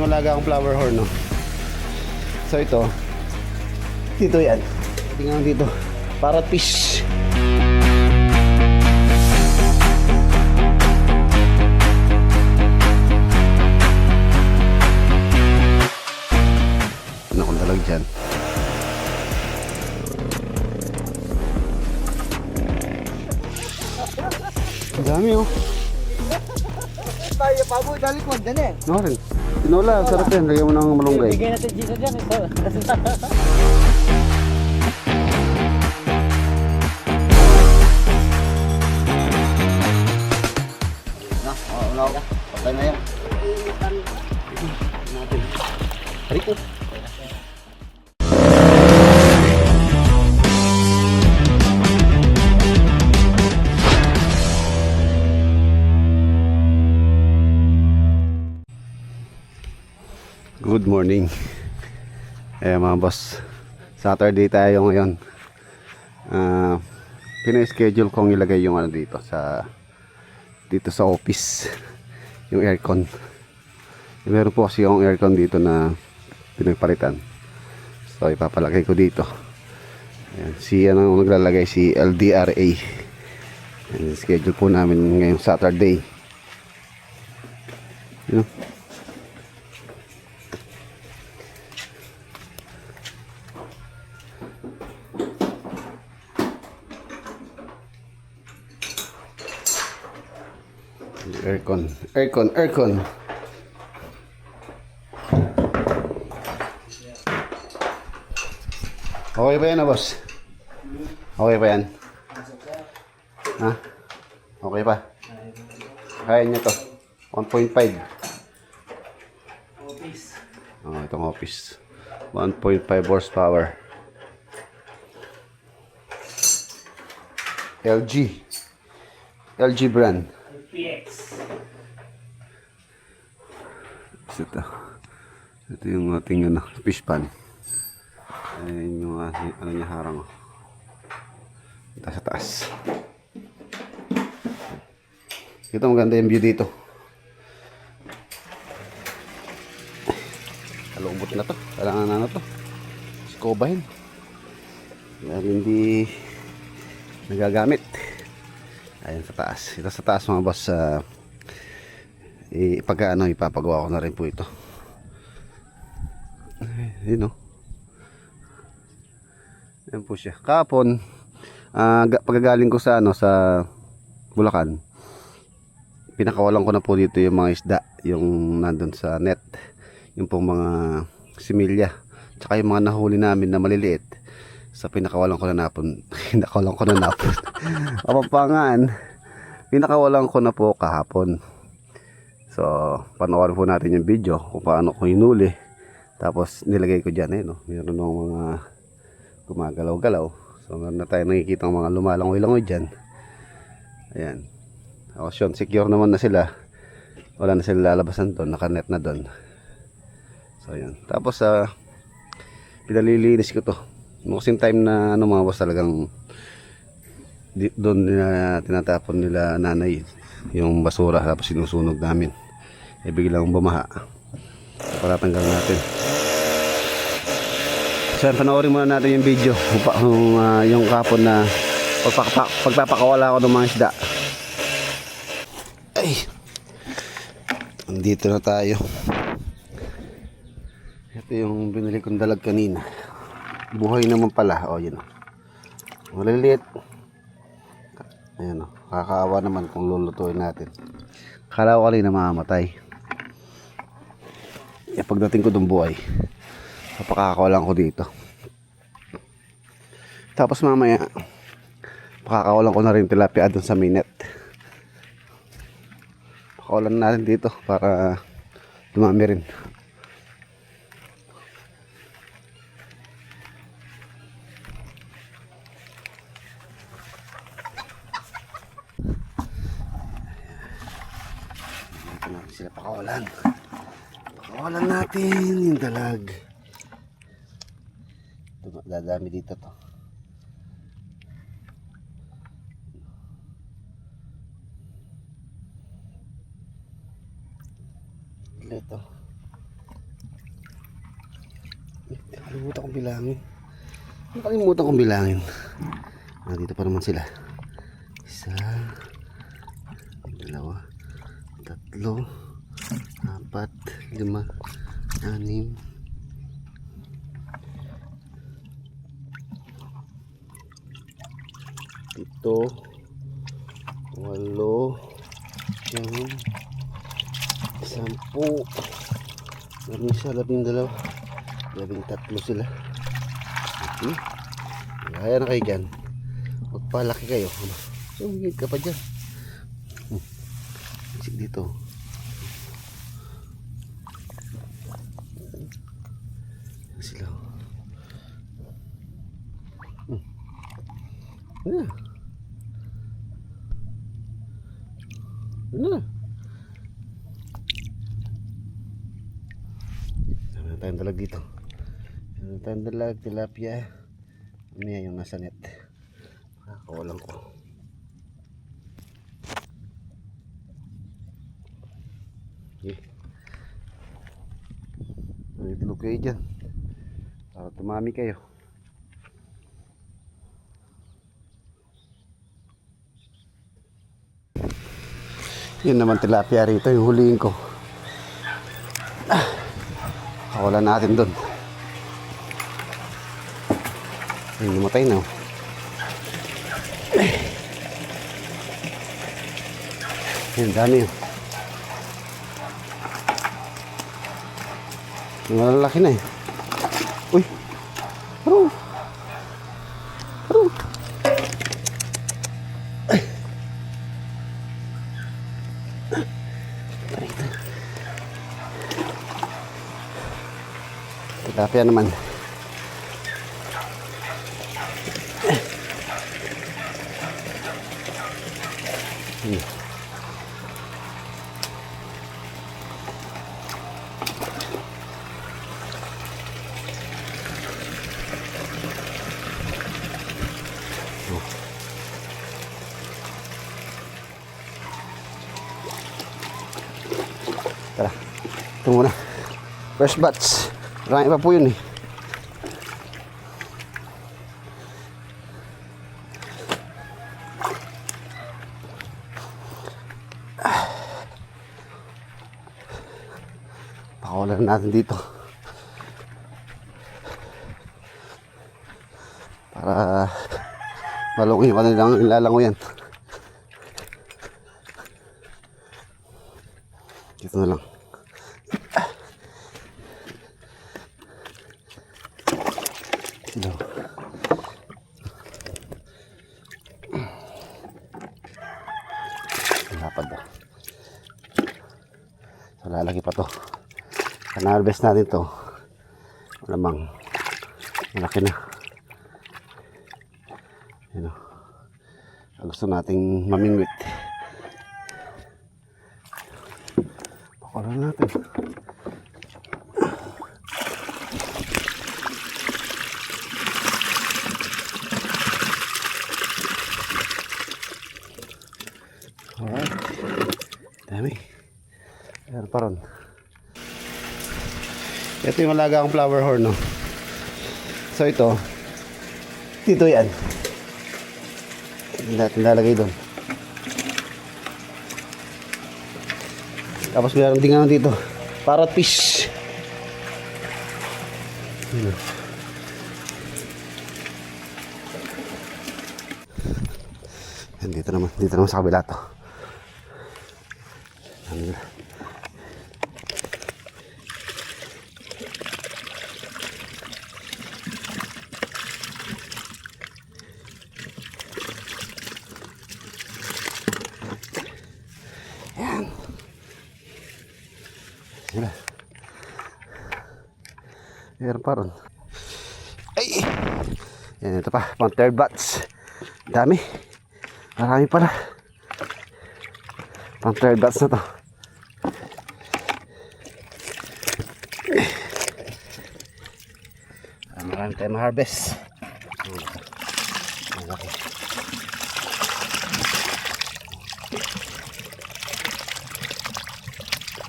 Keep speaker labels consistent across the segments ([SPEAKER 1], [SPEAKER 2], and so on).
[SPEAKER 1] malaga akong flower horn, no? So ito, dito yan. Tingnan dito, parrot fish. Ano kung dalag dyan? Ang dami, oh.
[SPEAKER 2] Tayo pa mo, dalikwad din eh.
[SPEAKER 1] No rin. Tinola, sarap yan. Lagyan mo ng malunggay.
[SPEAKER 2] Bigay natin dito dyan.
[SPEAKER 1] Patay na yan. Rico. Good morning. Mga boss, Saturday tayo ngayon. Pina-schedule kong ilagay yung ano dito sa office, yung aircon. Meron po kasi yung aircon dito na pinagpalitan. So ipapalagay ko dito. Ayan, ano naglalagay, si LDRA. Ayan, schedule po namin ngayong Saturday. You know? Aircon. Okay ba yan, boss? Okay ba yan? Ha? Okay pa? Kaya niya to. 1.5.
[SPEAKER 2] Office.
[SPEAKER 1] Itong office. 1.5 horsepower. LG brand.
[SPEAKER 2] PX.
[SPEAKER 1] Ito yung ating fish pan. Ayan yung ano niya, harang. Ito sa taas. Ito maganda yung view dito. Kalubot na to. Kailangan na to. Skobahin. Dahil hindi nagagamit. Ayan sa taas. Ito sa taas mga boss. Ipapagawa ko na rin po ito. Ayun, no? Ayan po siya. Kahapon, pagkagaling ko sa Bulacan, pinakawalan ko na po dito yung mga isda, yung nandun sa net, yung pong mga similya, tsaka yung mga nahuli namin na maliliit. Sa pinakawalan ko na napon. Kapapangan, pinakawalan ko na po kahapon. So, panoorin po natin yung video kung paano ko hinuli. Tapos nilagay ko dyan, no? Meron ng mga gumagalaw-galaw. So, meron na tayong nakikita ng mga lumalangoy-langoy dyan. Ayan. Tapos yun, secure naman na sila. Wala na sila lalabasan doon, nakanet na doon. So, ayan. Tapos, pinalilinis ko to. Kasing time na mga boss, talagang doon tinatapon nila nanay yung basura, tapos sinusunog namin. Biglang bumaha. Para tanggal natin. So, panoorin muna natin yung video yung kapon na pagpapakawala ko ng mga isda. Ay, andito na tayo. Ito yung binili kong dalag kanina. Buhay naman pala. O, yun. Maliliit. Ayan, o. Kakaawa naman kung lulutuin natin. Akala ko kanina mamamatay. Pagdating ko doon buhay, papakakawalan ko dito. Tapos mamaya, pakakawalan ko na rin tilapia doon sa minet. Pakawalan natin dito para dumami rin. Sila pakawalan. Pakawalan natin yung dalag. Dadami dito to. Ito. Nakalimutan kong bilangin. Nakalimutan kong bilangin. Dito pa naman sila. 1, 2, 3, 4, 5, 6, 7, 8, 9, 10, 11, 12, 13 sila. Kaya na kayo dyan. Magpalaki kayo. Sumigit ka pa dyan. Isip dito. Yan sila. Yan. Yan. Ano tayong dalag dito? Ano tayong dalag? Tilapia. Mamaya yung nasa net. Nakakawalan ko. Okay. Itlog kayo dyan. Para tumami kayo. Yun naman tilapia rito. Yung huliin ko. Kawalan natin dun. Ay, namatay na. Ayun, dami yun. Yung malalaki na eh. Uy! Aro! Aro! Ay! Tilapia naman. Tara, ito muna. First batch. Marami pa po yun eh. Pakawalan natin dito. Para malungin pa nilang ilalango yan. Dito na lang. Sila. Lapad ba? So, lalaki pa to. Na-harvest natin to. Malamang malaki na. Yun o. Gusto nating mamingwit. Pakalan natin. Alright. Dami. Ayan pa ron. Ito yung alaga akong flower horn, no? So ito, dito yan. Hindi natin lalagay doon. Tapos meron din nga dito, parrot fish. Yan, dito naman sa kabila to. Sila. Meron pa ron. Ay! Yan, ito pa. Pang third batch. Dami. Marami pala. Pang third batch na to. Marami tayong ma-harvest. Malaki.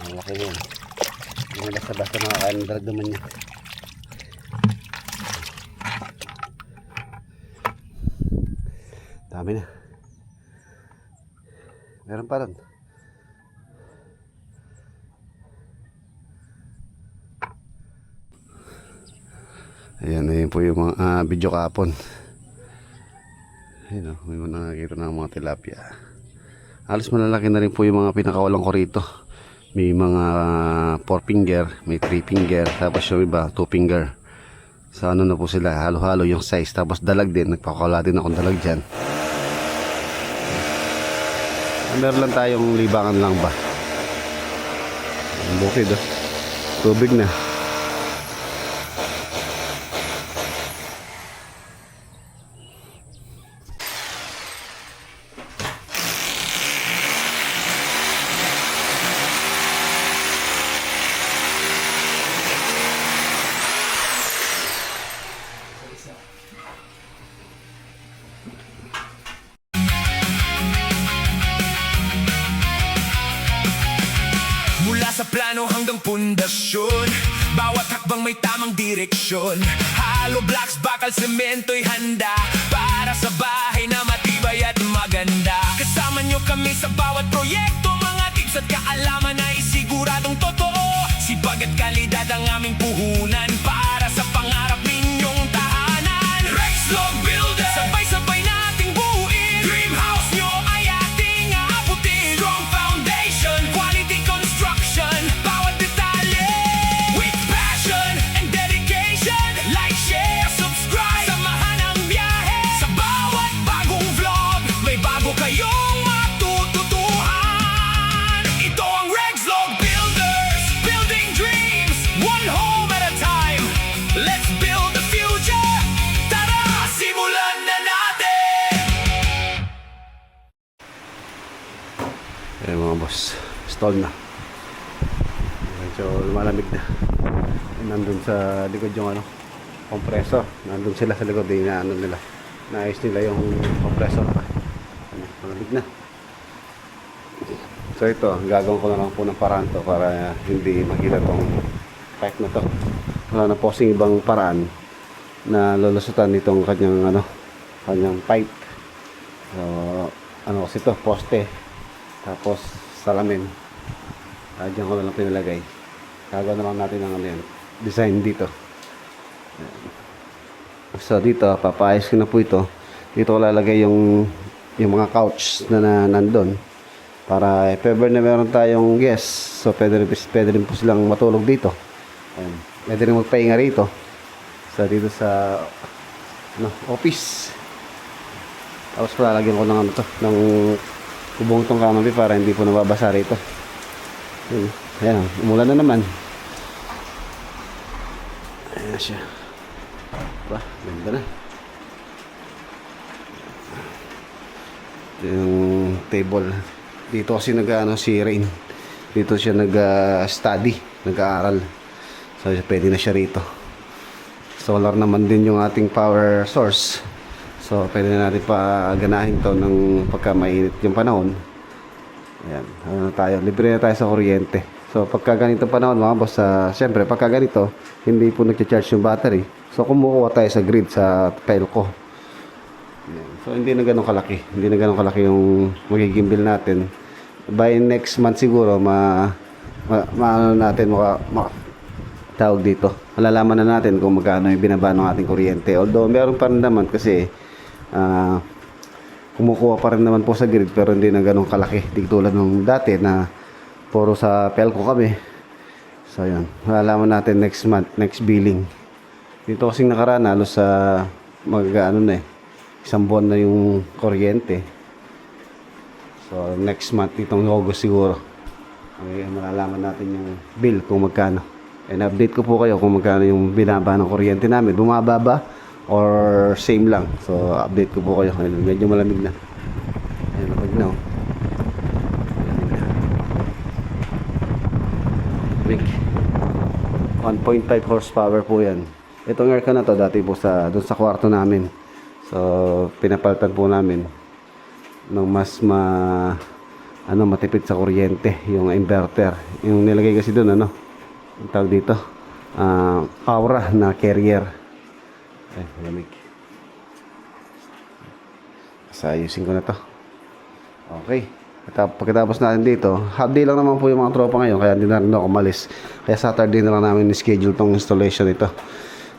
[SPEAKER 1] Malaki yun. Hindi basta-basta makakain ng dalag naman niya. Dami na. Meron pa rin. Ayan, ayun po yung mga video kahapon. Ayun, may mga nakakita ng mga tilapia. Halos malalaki na rin po yung mga pinakawalan ko rito. May mga 4 finger, may 3 finger, tapos yung iba 2 finger. So ano na po sila, halo-halo yung size. Tapos dalag din, nagpakawala din akong dalag dyan. Meron lang tayong libangan lang ba. Ang bukid oh. Tubig na.
[SPEAKER 3] Mula sa plano hanggang pundasyon, bawat hakbang may tamang direksyon. Hollow blocks, bakal, semento'y handa para sa bahay na matibay at maganda. Kasama nyo kami sa bawat proyekto, mga tips at kaalaman na isiguradong totoo. Sipag at kalidad ang aming puhunan para sa pangarap ninyong tahanan. Rexlog Builder, sabay-sabay nating buuin. Dream house nyo ay ating aabutin. Strong foundation, quality construction, bawat detalye with passion and dedication. Like, share, subscribe, samahan ang biyahe. Sa bawat bagong vlog, may bago kayong matututuhan. Ito ang Rexlog Builders, building dreams, one home at a time. Let's build the future. Tara, simulan na natin.
[SPEAKER 1] Ayan mga boss, stall na. Medyo lumalamig na. Nandun sa likod yung compressor. Nandun sila sa likod, ano nila. Naayos nila yung compressor pa. Malamig na. So ito, gagawin ko na lang po ng paraan to para hindi mahila tong pipe na to. Wala na po kasing ibang paraan na lulusutan nitong kanyang kanyang pipe. So kasi to, poste. Tapos salamin. Diyan ko na lang pinalagay. Gagawin na lang natin ng yan, design dito. So dito, papaayos ko na po ito. Dito ko lalagay yung mga couch na nandun. Para if ever na meron tayong guest, so pwede rin po silang matulog dito. Ayan. Pwede rin magpahinga rito. So dito sa office. Tapos lalagyan ko ng ng kubong tong kamabi para hindi po nababasa rito. Ayan, umulan na naman. Ayan na siya. Ba, ganda na. Yung table. Dito kasi si Rain. Dito siya nag-study, nag-aaral. So pwede na siya rito. Solar naman din yung ating power source. So pwede na natin paganahin to ng pagka mainit yung panahon. Ayan, libre na tayo sa kuryente. So pagka ganito panahon mga boss, syempre pagka ganito, hindi po nagcha-charge yung battery. So kumukuha tayo sa grid, sa Pelco. Ayan. So hindi na ganun kalaki. Hindi na ganun kalaki yung magiging bill natin. By next month siguro, tawag dito. Malalaman na natin kung magkano yung binaba ng ating kuryente. Although meron pa rin naman kasi kumukuha pa rin naman po sa grid, pero hindi na ganun kalaki. Di tulad nung dati na puro sa Pelco kami. So yun, malalaman natin next month, next billing. Dito kasing nakaraan, halos sa isang buwan na yung kuryente. So next month, itong August siguro, malalaman natin yung bill kung magkano. And update ko po kayo kung magkano yung binaba ng kuryente namin. Bumaba ba or same lang? So update ko po kayo. Medyo malamig na. Ayun, malamig na. Big 1.5 horsepower po yan. Itong aircon na to dati po doon sa kwarto namin. So pinapalitan po namin ng mas matipid sa kuryente, yung inverter. Yung nilagay kasi doon ang tawag dito, Aura na carrier. Ay, malamig. Sa ayusin ko na to. Okay. Pagkatapos natin dito, half day lang naman po yung mga tropa ngayon, kaya hindi na rin ako umalis. Kaya Saturday na lang namin schedule tong installation ito.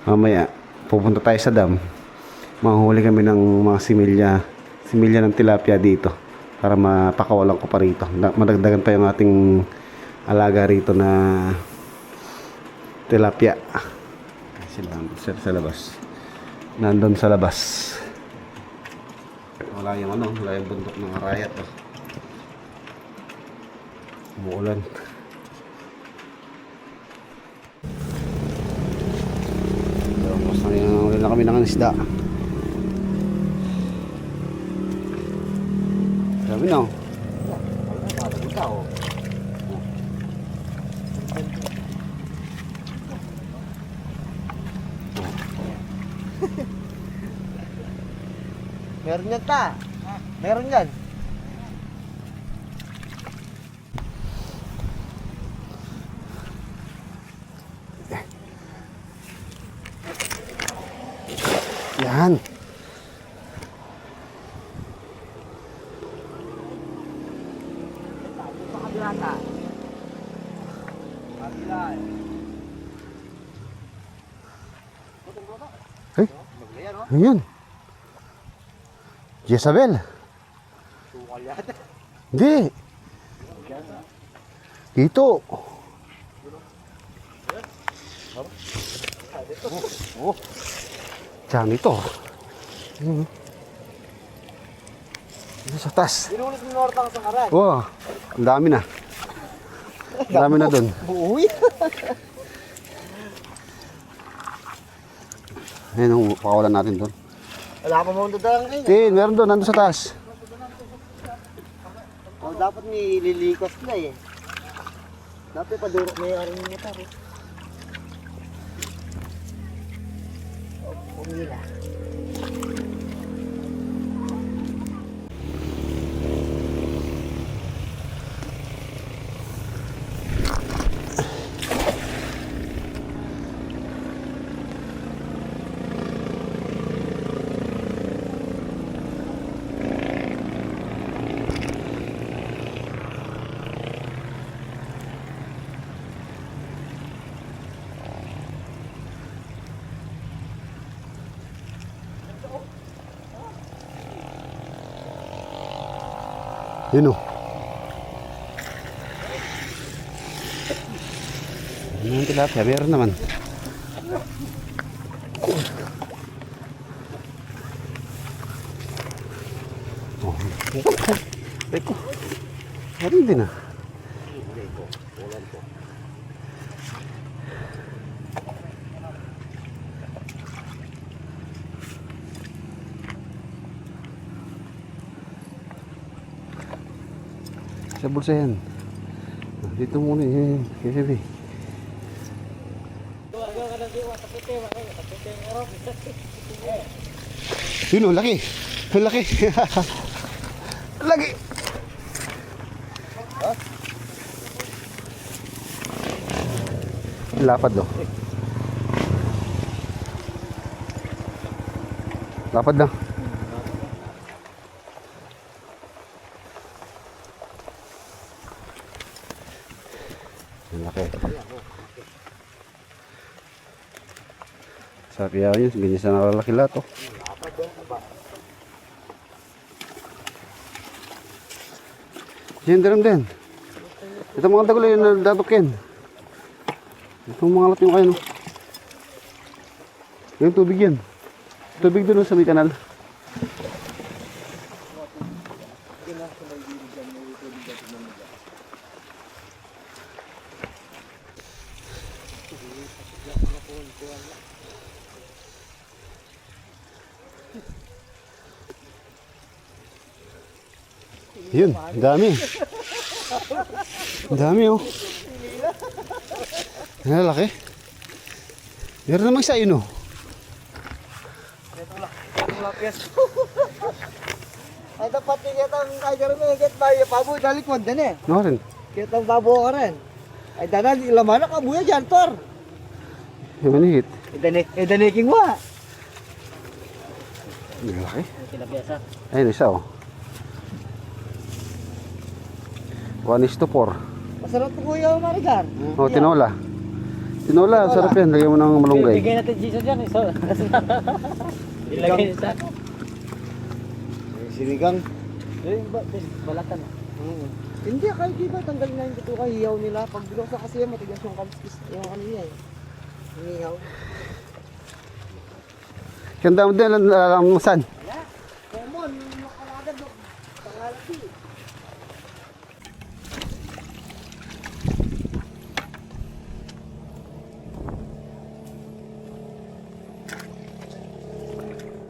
[SPEAKER 1] Mamaya, pupunta tayo sa dam. Manghuli kami ng mga similya ng tilapia dito para mapakawalan ko pa rito. Madagdagan pa yung ating alaga rito na tilapia. Sila sa labas. Nandun sa labas. Wala yung bundok ng Arayat. Umuulan. Tapos na kami ng isda. Sabi na.
[SPEAKER 2] Meron yan ta. Meron yan.
[SPEAKER 1] Yan.
[SPEAKER 2] Sa kabila ta. Kabila.
[SPEAKER 1] Hey. Ayan. Jezabel.
[SPEAKER 2] Sukal yata.
[SPEAKER 1] Hindi. Dito.
[SPEAKER 2] Oh.
[SPEAKER 1] Diyan ito. Ito sa taas.
[SPEAKER 2] Inulit mo nortang sa karan.
[SPEAKER 1] Wow. Ang dami na. Ang dami na dun.
[SPEAKER 2] Buuwi.
[SPEAKER 1] Ayan ang pakawalan natin dun.
[SPEAKER 2] Wala pa mong dadalang ngayon.
[SPEAKER 1] Tin, meron dun. Nandun sa taas.
[SPEAKER 2] Oh, dapat may lilikos na eh. Dapat padurok na yung aring motor eh. Oh, pumila.
[SPEAKER 1] Yun o. Ano yung tilapia? Meron naman. Oh. Eko. Meron din ah. Sa bulsa yan. Dito muna yan. Kasi yun o, laki. Ang laki. Laki. Lapad do. Lapad na. Ang laki. Sa kaya yun, ganyan sa nakalaki lahat oh. Yan din. Ito mga dagulo yung datukin. Itong mga lat yung kayo no. Yung tubig yan. Tubig doon sa may kanal. Yun, dami. Dami oh. Ang laki. Meron namang isa yun oh.
[SPEAKER 2] Ay dapat kitang kajar mo get bay pabu dalikod din eh.
[SPEAKER 1] Ano rin?
[SPEAKER 2] Kitang babo ka rin. Ay danan ilaman ka buya diyan tor.
[SPEAKER 1] Yung manihit.
[SPEAKER 2] Idaniking wa.
[SPEAKER 1] Ang laki. Lalaki.
[SPEAKER 2] Tilapia.
[SPEAKER 1] Ayun, isa oh. 1:4.
[SPEAKER 2] Masarap po kuya Marigar.
[SPEAKER 1] Oh, tinola. Tinola, sarap yan. Lagyan mo ng malunggay.
[SPEAKER 2] Bigay natin Jason dyan. Ilagay sa ako.
[SPEAKER 4] Sinigang.
[SPEAKER 2] Balatan. Hindi, kahit di ba tanggalin na yung bituka, hiyaw nila. Pag bilosa kasi yan, matigas yung kaliskis. Yung kanina eh. Hiyaw.
[SPEAKER 1] Ganda mo din, lalamusan.
[SPEAKER 2] Common, makalagad mo. Pangalaki.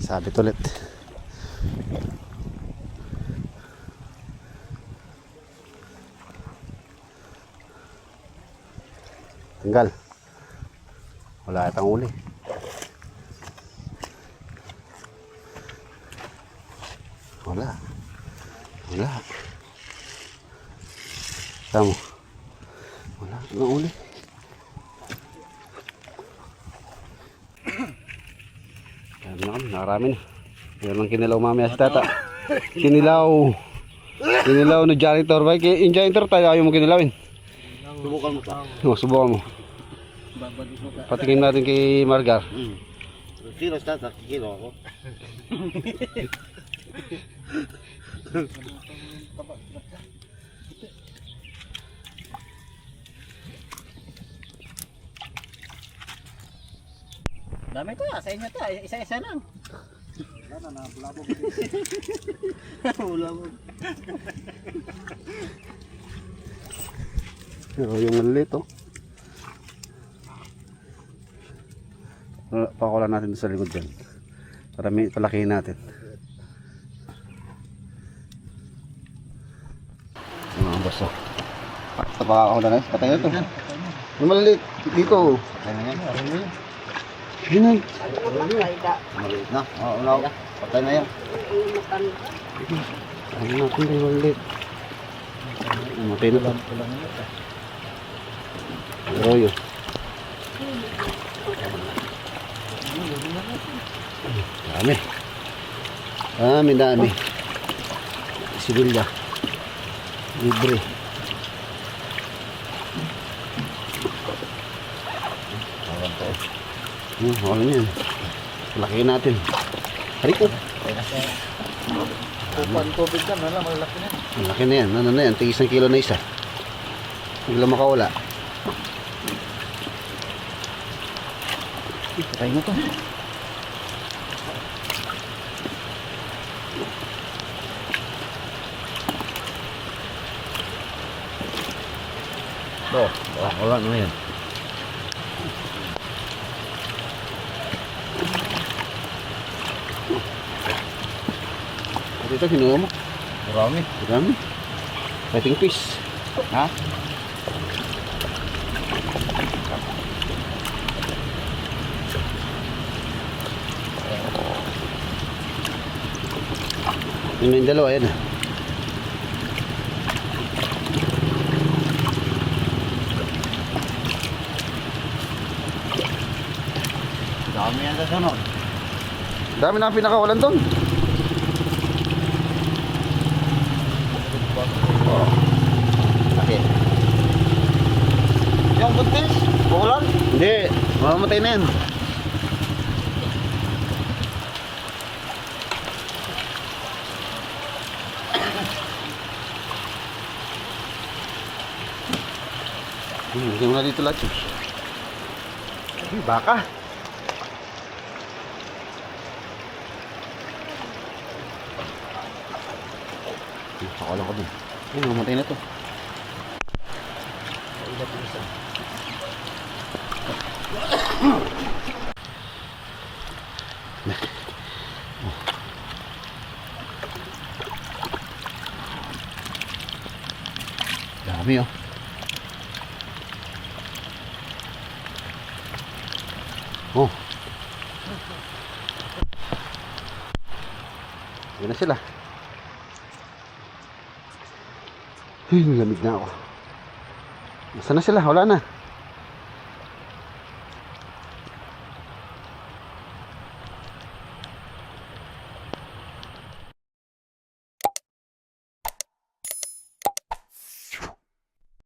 [SPEAKER 1] Sabit ulit. Tanggal. Wala atang uli. Wala. Wala. Tamo. Wala. Anong uli? Ayan na kami. Nakarami na. Meron lang kinilaw mamaya si tata. Kinilaw. Kinilaw no janitor. Yung janitor tayo ayaw mo kinilawin.
[SPEAKER 4] Subukan mo pa.
[SPEAKER 1] Subukan mo. Patingin natin kay Margar.
[SPEAKER 4] Kilo sa tata, kilo ako.
[SPEAKER 2] Dami to, sa inyo to. Isa-isa lang. Wala na, bulabog. Bulabog.
[SPEAKER 1] Pero yung maliliit oh. Pakulan natin sa likod dyan. Para may palakihin natin. Mga boss oh. Tapakakulan na. Patay na ito. Yung maliliit. Dito.
[SPEAKER 4] Patay na yan.
[SPEAKER 1] Yun.
[SPEAKER 4] Maliit na. Oo, unaw. Patay na yan.
[SPEAKER 1] Ayun natin yung maliliit. Matay na ba? Royo. Dami. Dami. Sibilya. Libre. Wala na yan. Lakihin natin. Hariko.
[SPEAKER 2] Kupan tubig ka na lang, malaki na.
[SPEAKER 1] Malaki na yan. Ano na yan? Tigis ng kilo na isa. Hindi lang makawala. Patay mo to. Wala na yan. Ito kinuha mo.
[SPEAKER 4] Marami.
[SPEAKER 1] Marami. Fighting fish.
[SPEAKER 4] Ha?
[SPEAKER 1] Yun na yung dalawa, yan ah.
[SPEAKER 4] Dami yan sa sunod.
[SPEAKER 1] Dami na ang pinakawalan doon.
[SPEAKER 4] Laki. Yung buntis, bukulan.
[SPEAKER 1] Hindi, mamamatay na yan. Bigyan mo na dito lahat yun. Ay, baka. Pakala ko dun. Ay, mamatay na to. Dami oh. Oh. Yan na sila. Ay, nilamig na ako. Nasaan na sila? Wala na.